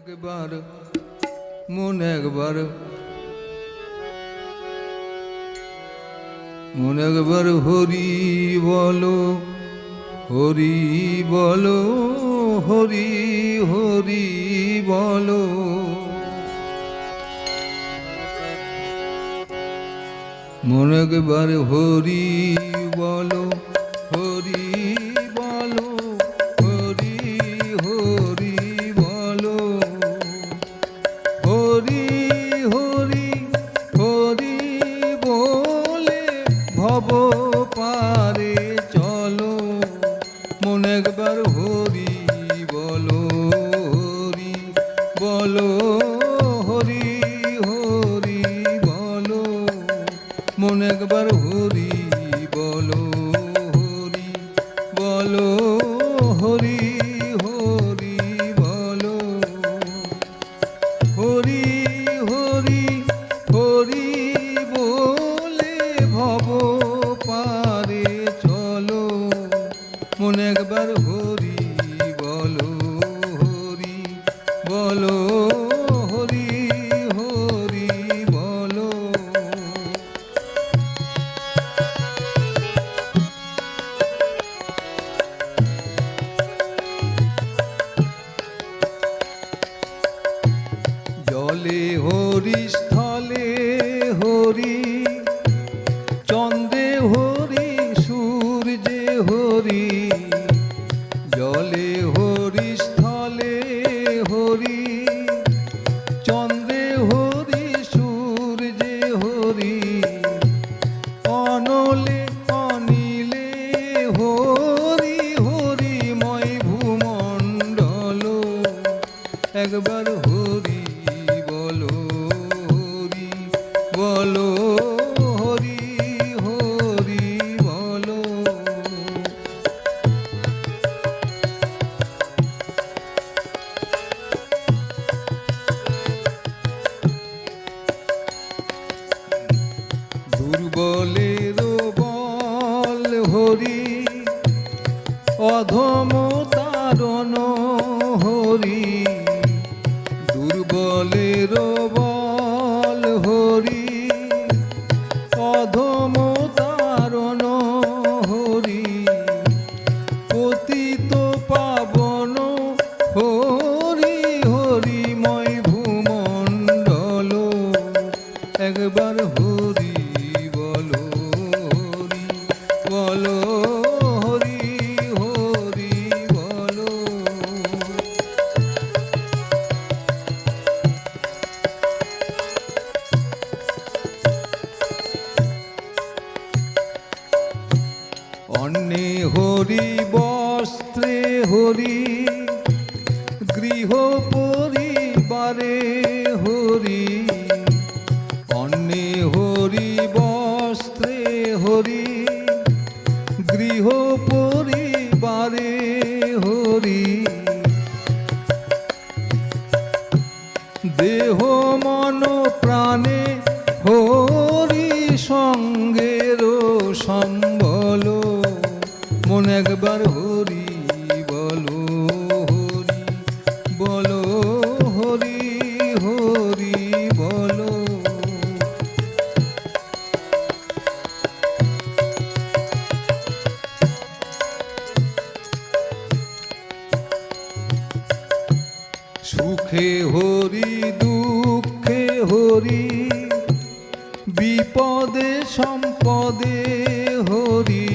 মন একবার হরি বলো, হরি বলো, হরি হরি বলো। মন একবার হরি বলো, হরি বলো, হরি হরি বলো। হরি হরি হরি বলে ভব পারে চলো। মন একবার হরি বলো, হরি বলো, হরি হরি বলো। মন একবার হরি বলো, হরি বলো, হরি হরি বলো। হরি হরি হরি বলে ভব পারে চলো। মন একবার হরি বলো, হরি বলো, হরি হরি বলো। জলে হরি, স্থলে হরি, চন্দ্রে হরি, সূর্যে হরি। জলে হরি, স্থলে হরি, চন্দ্রে হরি, সূর্যে হরি। অনলে অনিলে হরি, হরিময় ভূমণ্ডল। একবার হরি বলো, হরি বলো, হরি হরি বলো। দুর্বলের বল হরি, অধম তারণ হরি। দুর্বলের বল হরি, অধম তারণ হরি। পতিত পাবন হরি, হরিময় ভূমণ্ডল। একবার হরি বলো, হরি বলো, হরি হরি বলো। অন্নে হরি, বস্ত্রে হরি, গৃহ পরিবারে হরি। অন্নে হরি, বস্ত্রে হরি, গৃহ পরিবারে হরি। দেহ মন প্রাণে হরি, সঙ্গের সম্বল। মন একবার হরি বলো, হরি বলো, হরি হরি বলো। সুখে হরি, দুঃখে হরি, বিপদে সম্পদে হরি।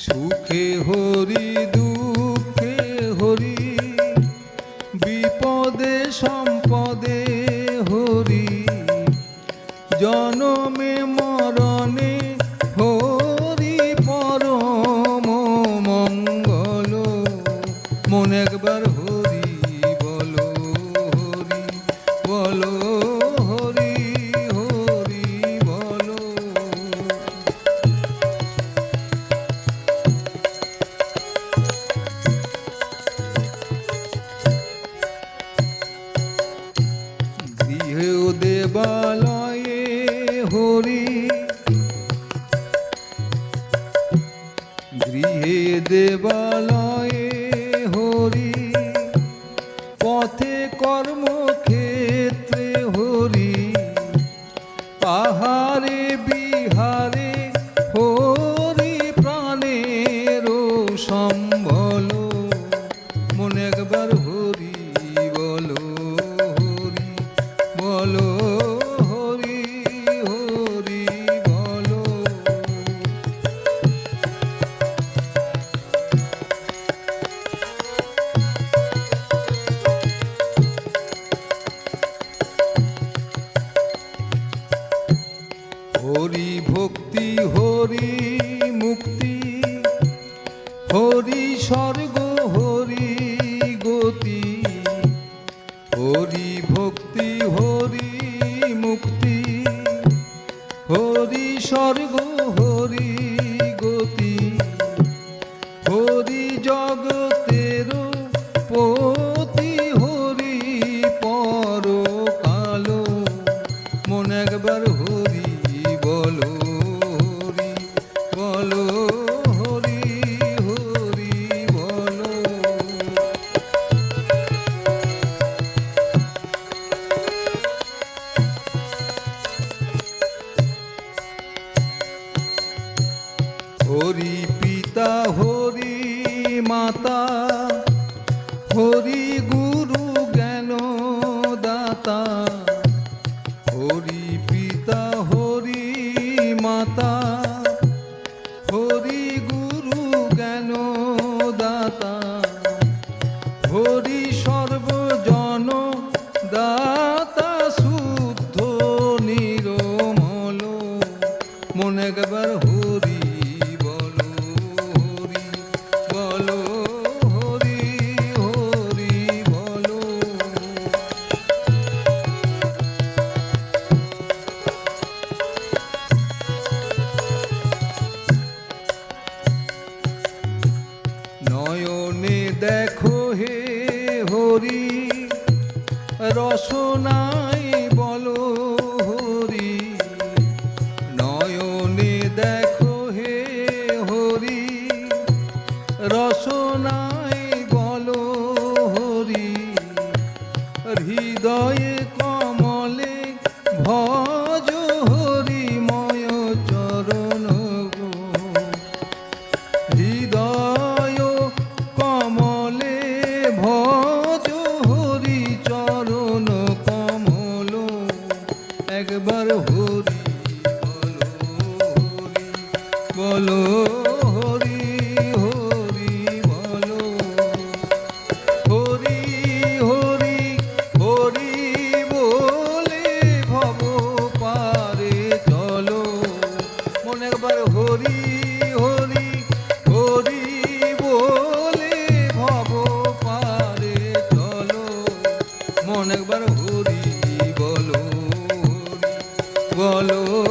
সুখে হরি, দুঃখে হরি, বিপদে সম্পদে হরি। জনমে মরণে হরি, পরম মঙ্গল। মন একবার হরি বলো, হরি বলো, হরি হরি বলো। গৃহে দেবালয়ে হরি, গৃহে দেবালয়ে হরি। পথে যে কর্মক্ষেত্রে হরি, পাহাড়ে বিহারে হরি প্রাণের সম্বল। মনে একবার হরি বলো, হরি বলো, হরি হরি বলো। হরি ভক্তি হরি মুক্তি, হরি স্বর্গ হরি গতি। হরি ভক্তি হরি মুক্তি, হরি স্বর্গ হরি গতি। হরি জগতের পতি, হরি পরকাল। মন একবার হরি বলো, হরি বলো, হরি হরি বলো। হরি পিতা হরি মাতা, হরি গুরু জ্ঞান দাতা। হরি পিতা হরি মাতা, হরি গুরু জ্ঞান দাতা। হরি সর্বজন দাতা, শুদ্ধ নিরমল। মনে একবার হরি বলো, হরি বলো, হরি হরি বলো। নয়নে দেখো হে হরি, রসনায় বলো হরি। নয়নে দেখো হে হরি, রসনায় বলো হরি। হৃদয়ে কমলে ভজ হরিময় চরণ গো। হৃদয় কমলে ভজ হরি চরণ কমল। একবার হরি বলো, হরি হরি বলো। হরি হরি হরি বলে ভব পারে চলো। মনে একবার হরি হরি হরি বলে ভব পারে চলো। মন একবার হরি বলো, হরি বলো।